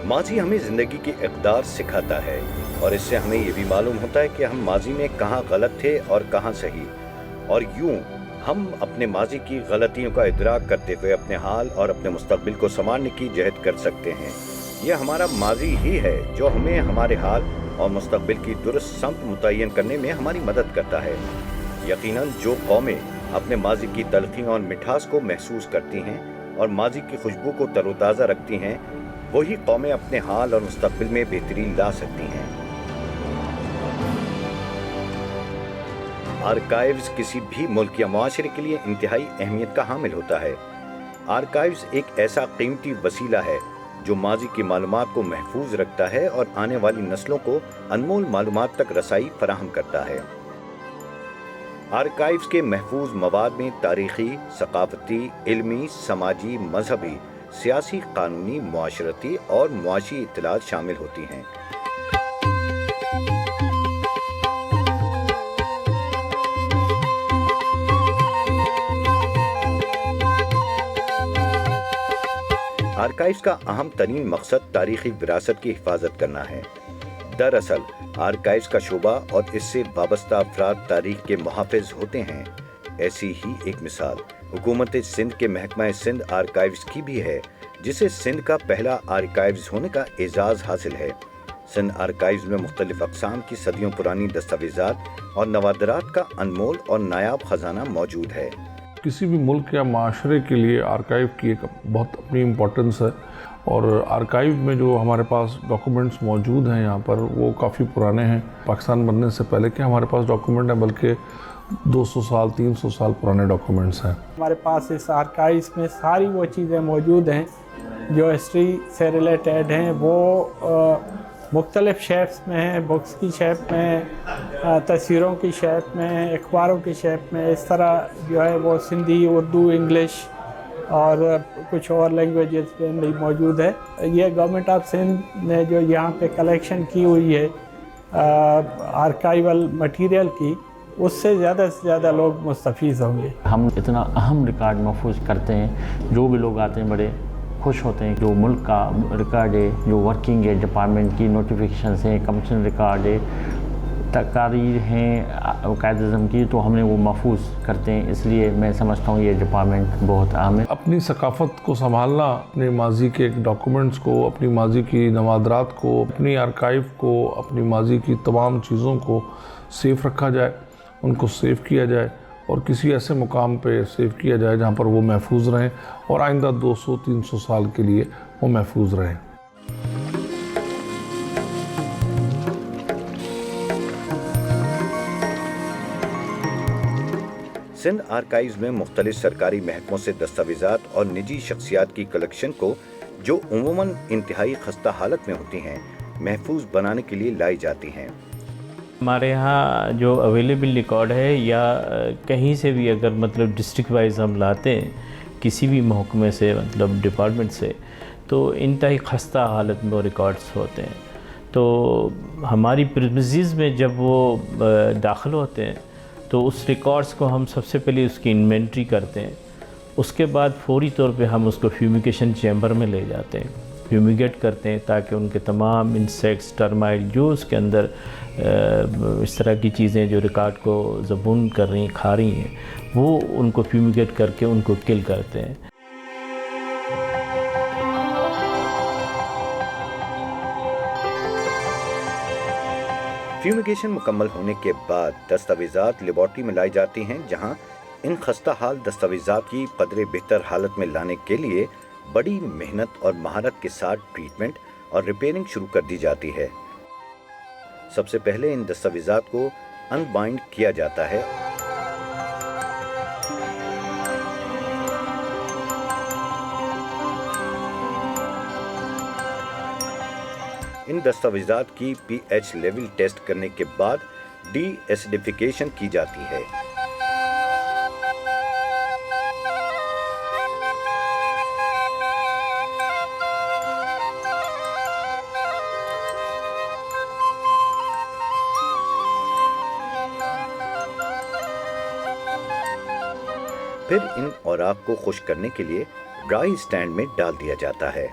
ماضی ہمیں زندگی کی اقدار سکھاتا ہے اور اس سے ہمیں یہ بھی معلوم ہوتا ہے کہ ہم ماضی میں کہاں غلط تھے اور کہاں صحیح، اور یوں ہم اپنے ماضی کی غلطیوں کا ادراک کرتے ہوئے اپنے حال اور اپنے مستقبل کو سنوارنے کی جہد کر سکتے ہیں۔ یہ ہمارا ماضی ہی ہے جو ہمیں ہمارے حال اور مستقبل کی درست سمت متعین کرنے میں ہماری مدد کرتا ہے۔ یقیناً جو قومیں اپنے ماضی کی تلخیوں اور مٹھاس کو محسوس کرتی ہیں اور ماضی کی خوشبو کو تر و تازہ رکھتی ہیں، وہی قومیں اپنے حال اور مستقبل میں بہتری لا سکتی ہیں۔ آرکائیوز کسی بھی ملک یا معاشرے کے لیے انتہائی اہمیت کا حامل ہوتا ہے۔ آرکائیوز ایک ایسا قیمتی وسیلہ ہے جو ماضی کی معلومات کو محفوظ رکھتا ہے اور آنے والی نسلوں کو انمول معلومات تک رسائی فراہم کرتا ہے۔ آرکائیوز کے محفوظ مواد میں تاریخی، ثقافتی، علمی، سماجی، مذہبی، سیاسی، قانونی، معاشرتی اور معاشی اطلاعات شامل ہوتی ہیں۔ آرکائیوز کا اہم ترین مقصد تاریخی وراثت کی حفاظت کرنا ہے۔ دراصل آرکائیوز کا شعبہ اور اس سے وابستہ افراد تاریخ کے محافظ ہوتے ہیں۔ ایسی ہی ایک مثال حکومت سندھ کے محکمہ سندھ آرکائیوز کی بھی ہے، جسے سندھ کا پہلا آرکائیوز ہونے کا اعزاز حاصل ہے۔ سندھ آرکائیوز میں مختلف اقسام کی صدیوں پرانی دستاویزات اور نوادرات کا انمول اور نایاب خزانہ موجود ہے۔ کسی بھی ملک یا معاشرے کے لیے آرکائیو کی ایک بہت اپنی امپورٹنس ہے، اور آرکائیو میں جو ہمارے پاس ڈاکومنٹس موجود ہیں یہاں پر وہ کافی پرانے ہیں۔ پاکستان بننے سے پہلے کے ہمارے پاس ڈاکومنٹ ہیں، بلکہ 200 سال 300 سال پرانے ڈاکومنٹس ہیں۔ ہمارے پاس اس آرکائیوز میں ساری وہ چیزیں موجود ہیں جو ہسٹری سے ریلیٹڈ ہیں۔ وہ مختلف شیپس میں ہیں، بکس کی شیپ میں، تصویروں کی شیپ میں، اخباروں کی شیپ میں، اس طرح جو ہے وہ سندھی، اردو، انگلش اور کچھ اور لینگویجز میں بھی موجود ہے۔ یہ گورنمنٹ آف سندھ نے جو یہاں پہ کلیکشن کی ہوئی ہے آرکائیول مٹیریل کی، اس سے زیادہ لوگ مستفید ہوں گے۔ ہم اتنا اہم ریکارڈ محفوظ کرتے ہیں، جو بھی لوگ آتے ہیں بڑے خوش ہوتے ہیں۔ جو ملک کا ریکارڈ ہے، جو ورکنگ ہے ڈپارٹمنٹ کی، نوٹیفیکیشنز ہیں، کمیشن ریکارڈ ہے، تقاریر ہیں قائد اعظم کی، تو ہم نے وہ محفوظ کرتے ہیں۔ اس لیے میں سمجھتا ہوں یہ ڈپارٹمنٹ بہت اہم ہے۔ اپنی ثقافت کو سنبھالنا، اپنے ماضی کے ڈاکومنٹس کو، اپنی ماضی کی نوادرات کو، اپنی آرکائیو کو، اپنی ماضی کی تمام چیزوں کو سیف رکھا جائے، ان کو سیو کیا جائے اور کسی ایسے مقام پہ سیو کیا جائے جہاں پر وہ محفوظ رہیں اور آئندہ 200-300 سال کے لیے وہ محفوظ رہیں۔ سندھ آرکائیوز میں مختلف سرکاری محکموں سے دستاویزات اور نجی شخصیات کی کلیکشن کو، جو عموماً انتہائی خستہ حالت میں ہوتی ہیں، محفوظ بنانے کے لیے لائی جاتی ہیں۔ ہمارے ہاں جو اویلیبل ریکارڈ ہے، یا کہیں سے بھی اگر مطلب ڈسٹرکٹ وائز ہم لاتے ہیں کسی بھی محکمے سے، مطلب ڈپارٹمنٹ سے، تو انتہائی خستہ حالت میں وہ ریکارڈز ہوتے ہیں۔ تو ہماری پریمیسز میں جب وہ داخل ہوتے ہیں تو اس ریکارڈز کو ہم سب سے پہلے اس کی انوینٹری کرتے ہیں۔ اس کے بعد فوری طور پہ ہم اس کو فیومیگیشن چیمبر میں لے جاتے ہیں، فیومیگیٹ کرتے ہیں، تاکہ ان کے تمام انسیکٹس، ٹرمائٹ، جو اس کے اندر اس طرح کی چیزیں جو ریکارڈ کو زبون کر رہی ہیں، کھا رہی ہیں، وہ ان کو فیومیگیٹ کر کے ان کو کل کرتے ہیں۔ فیومیگیشن مکمل ہونے کے بعد دستاویزات لیبارٹری میں لائی جاتی ہیں، جہاں ان خستہ حال دستاویزات کی قدرے بہتر حالت میں لانے کے لیے بڑی محنت اور مہارت کے ساتھ ٹریٹمنٹ اور ریپیئرنگ شروع کر دی جاتی ہے۔ سب سے پہلے ان دستاویزات کو ان بائنڈ کیا جاتا ہے۔ ان دستاویزات کی پی ایچ لیول ٹیسٹ کرنے کے بعد ڈی ایسیڈیفیکیشن کی جاتی ہے۔ پھر ان اوراق کو خشک کرنے کے لیے ڈرائی سٹینڈ میں ڈال دیا جاتا ہے۔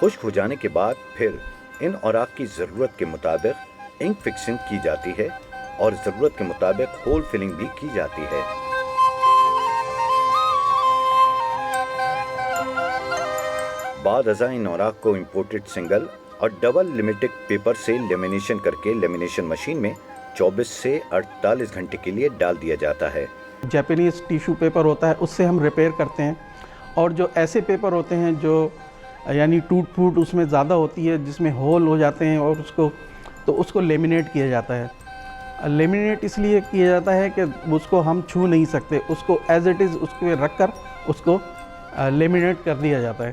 خشک ہو جانے کے بعد پھر ان اوراق کی ضرورت کے مطابق انک فکسنگ کی جاتی ہے اور ضرورت کے مطابق ہول فلنگ بھی کی جاتی ہے۔ بعد ازاں ان اوراق کو امپورٹڈ سنگل اور ڈبل لیمیٹک پیپر سے لیمینیشن کر کے لیمینیشن مشین میں 24 سے 48 گھنٹے کے لیے ڈال دیا جاتا ہے۔ جاپانیز ٹیشو پیپر ہوتا ہے، اس سے ہم ریپیئر کرتے ہیں، اور جو ایسے پیپر ہوتے ہیں جو یعنی ٹوٹ پھوٹ اس میں زیادہ ہوتی ہے، جس میں ہول ہو جاتے ہیں، اور اس کو لیمینیٹ کیا جاتا ہے۔ لیمینیٹ اس لیے کیا جاتا ہے کہ اس کو ہم چھو نہیں سکتے، اس کو ایز اٹ از اس کو رکھ کر اس کو لیمینیٹ کر دیا جاتا ہے۔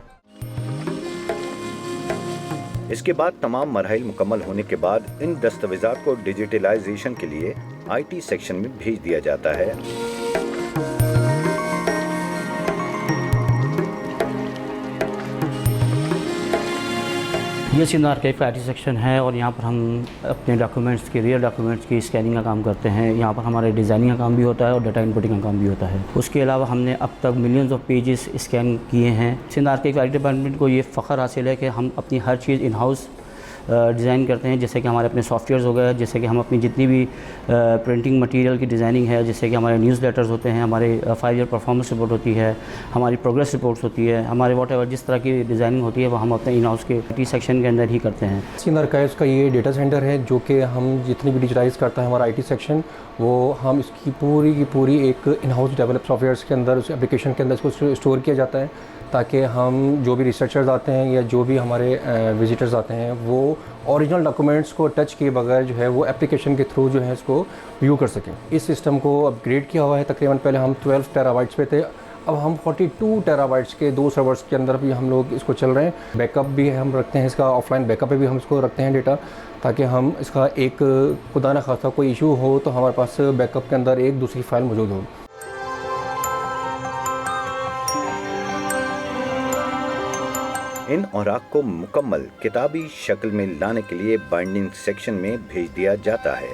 اس کے بعد تمام مراحل مکمل ہونے کے بعد ان دستاویزات کو ڈیجیٹلائزیشن کے لیے IT سیکشن میں بھیج دیا جاتا ہے۔ یہ سندھ آرکائیو کا IT سیکشن ہے، اور یہاں پر ہم اپنے ڈاکیومنٹس کی ریئر ڈاکیومنٹس کی اسکیننگ کا کام کرتے ہیں۔ یہاں پر ہمارے ڈیزائننگ کا کام بھی ہوتا ہے اور ڈیٹا انپوٹنگ کا کام بھی ہوتا ہے۔ اس کے علاوہ ہم نے اب تک ملینز آف پیجز اسکین کیے ہیں۔ سندھ آرکائیو IT ڈپارٹمنٹ کو یہ فخر حاصل ہے کہ ہم اپنی ہر چیز ان ہاؤس ڈیزائن کرتے ہیں، جیسے کہ ہمارے اپنے سافٹ ویئرز ہو گئے، جیسے کہ ہم اپنی جتنی بھی پرنٹنگ مٹیریل کی ڈیزائننگ ہے، جیسے کہ ہمارے نیوز لیٹرز ہوتے ہیں، ہمارے 5 ایئر پرفارمنس رپورٹ ہوتی ہے، ہماری پروگریس رپورٹس ہوتی ہے، ہمارے واٹ ایور جس طرح کی ڈیزائننگ ہوتی ہے وہ ہم اپنے ان ہاؤس کے IT سیکشن کے اندر ہی کرتے ہیں۔ سندھ آرکائیوز کا یہ ڈیٹا سینٹر ہے جو کہ ہم جتنی بھی ڈیجیٹائز کرتا ہے ہمارا IT سیکشن، وہ ہم اس کی پوری ایک in house develop softwares کے اندر، اس اپلیکیشن کے اندر اس کو اسٹور کیا جاتا ہے، تاکہ ہم جو بھی ریسرچرز آتے ہیں یا جو بھی ہمارے وزٹرز آتے ہیں وہ اوریجنل ڈاکومنٹس کو ٹچ کیے بغیر جو ہے وہ اپلیکیشن کے تھرو جو ہے اس کو ویو کر سکیں۔ اس سسٹم کو اپ گریڈ کیا ہوا ہے، تقریباً پہلے ہم 12 ٹیرا بائٹس پہ تھے، اب ہم 42 ٹیرا بائٹس کے 2 سرورز کے اندر بھی ہم لوگ اس کو چل رہے ہیں۔ بیک اپ بھی ہم رکھتے ہیں، اس کا آف لائن بیک اپ پہ بھی ہم اس کو رکھتے ہیں ڈیٹا، تاکہ ہم اس کا ایک خدا نخواستہ کوئی ایشو ہو تو ہمارے پاس بیک اپ کے اندر ایک دوسری فائل موجود ہو۔ ان اوراق کو مکمل کتابی شکل میں لانے کے لیے بائنڈنگ سیکشن میں بھیج دیا جاتا ہے۔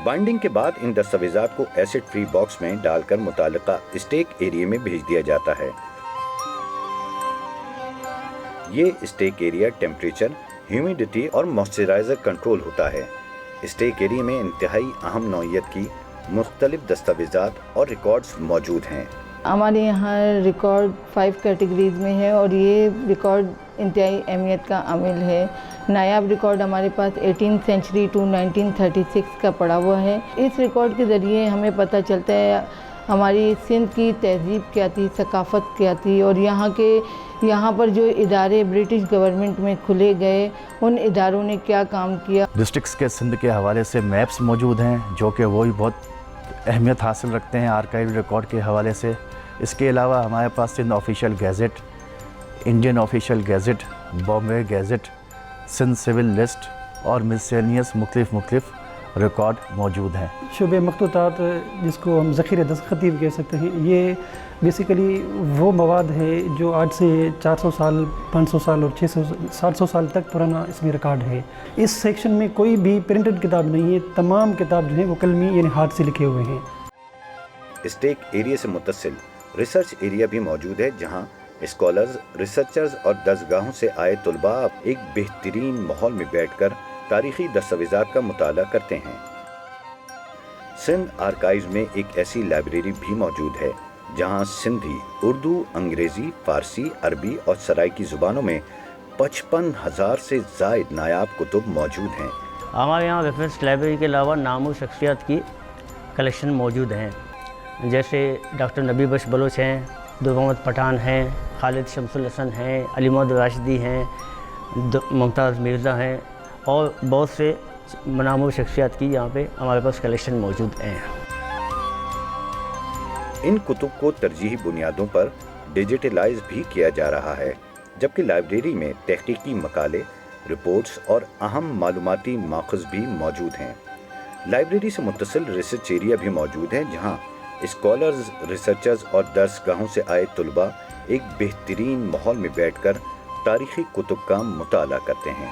بائنڈنگ کے بعد ان دستاویزات کو ایسڈ فری باکس میں ڈال کر متعلقہ اسٹیک ایریا میں بھیج دیا جاتا ہے۔ یہ اسٹیک ایریا ٹیمپریچر، ہیومیڈیٹی اور موئسچرائزر کنٹرول ہوتا ہے۔ اسٹیک ایریا میں انتہائی اہم نوعیت کی مختلف دستاویزات اور ریکارڈز موجود ہیں۔ ہمارے یہاں ریکارڈ 5 کیٹیگریز میں ہے، اور یہ ریکارڈ انتہائی اہمیت کا عامل ہے۔ نایاب ریکارڈ ہمارے پاس 18 سینچری ٹو 1936 کا پڑا ہوا ہے۔ اس ریکارڈ کے ذریعے ہمیں پتہ چلتا ہے ہماری سندھ کی تہذیب کیا تھی، ثقافت کیا تھی، اور یہاں پر جو ادارے برٹش گورنمنٹ میں کھلے گئے ان اداروں نے کیا کام کیا۔ ڈسٹرکٹس کے سندھ کے حوالے سے میپس موجود ہیں جو کہ وہی بہت اہمیت حاصل رکھتے ہیں آرکائیو ریکارڈ کے حوالے سے۔ اس کے علاوہ ہمارے پاس Sindh official gazette, Indian official gazette, Bombay gazette, Sindh civil list اور مسلینیس مختلف ریکارڈ موجود ہیں۔ شعبہ مخطوطات، جس کو ہم ذخیرہ دستخطی بھی کہہ سکتے ہیں، یہ بیسیکلی وہ مواد ہے جو آج سے 400 سال، 500 سال اور 700 سال تک پرانا اس میں ریکارڈ ہے۔ اس سیکشن میں کوئی بھی پرنٹڈ کتاب نہیں ہے، تمام کتاب جو ہیں وہ قلمی یعنی ہاتھ سے لکھے ہوئے ہیں۔ اسٹیک ایریا سے متصل ریسرچ ایریا بھی موجود ہے، جہاں اسکالرز، ریسرچرز اور دستگاہوں سے آئے طلباء ایک بہترین ماحول میں بیٹھ کر تاریخی دستاویزات کا مطالعہ کرتے ہیں۔ سندھ آرکائیوز میں ایک ایسی لائبریری بھی موجود ہے جہاں سندھی، اردو، انگریزی، فارسی، عربی اور سرائکی زبانوں میں 55,000 سے زائد نایاب کتب موجود ہیں۔ ہمارے یہاں ریفرنس لائبریری کے علاوہ نام و شخصیات کی کلیکشن موجود ہیں، جیسے ڈاکٹر نبی بخش بلوچ ہیں، دور محمد پٹھان ہیں، خالد شمس الحسن ہیں، علی محمد راشدی ہیں، ممتاز مرزا ہیں، اور بہت سے نام و شخصیات کی یہاں پہ ہمارے پاس کلیکشن موجود ہیں۔ ان کتب کو ترجیحی بنیادوں پر ڈیجیٹلائز بھی کیا جا رہا ہے، جبکہ لائبریری میں تحقیقی مقالے، رپورٹس اور اہم معلوماتی ماخذ بھی موجود ہیں۔ لائبریری سے متصل ریسرچ ایریا بھی موجود ہے، جہاں اسکالرز، ریسرچرز اور درسگاہوں سے آئے طلباء ایک بہترین ماحول میں بیٹھ کر تاریخی کتب کا مطالعہ کرتے ہیں۔